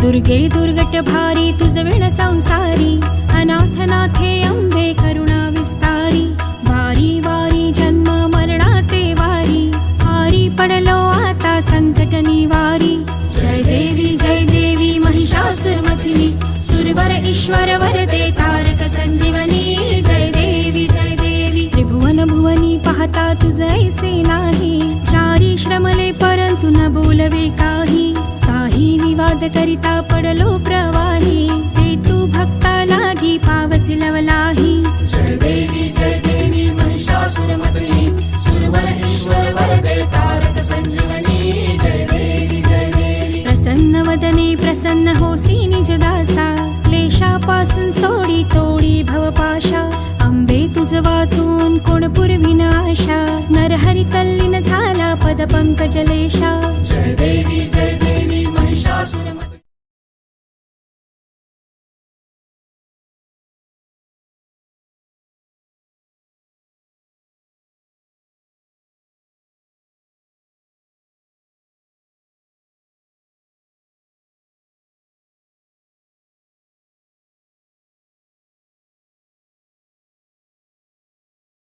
दुर्गे दुर्गट भारी तुझ विण संसारी, अनाथ नाथे अंबे करुणा विस्तारी। वारी वारी जन्म मरणाते वारी, हारी पडलो आता संकट निवारी। जय देवी महिषासुरमथिनी, सुरवर ईश्वर वरदे तारक संजीवनी। जय देवी त्रिभुवन भुवनी पाहता तुझ ऐसे नाही, चारी श्रमले परंतु न बोलवे काही। साही विवाद करिता पडलो प्रवाही, ते तू भक्ता लागी पावसी लवलाही। जय देवी महिषासुरमर्दिनी, सुरवर ईश्वर वरदे तारक संजीवनी। जय देवी प्रसन्न वदने प्रसन्न होसी निज दासा, क्लेशापासून सोडी तोडी भवपाशा। अंबे तुझ वाचून कोण पुरविन आशा, नरहरी तल्लीन झाला पद पंकजलेशा। जय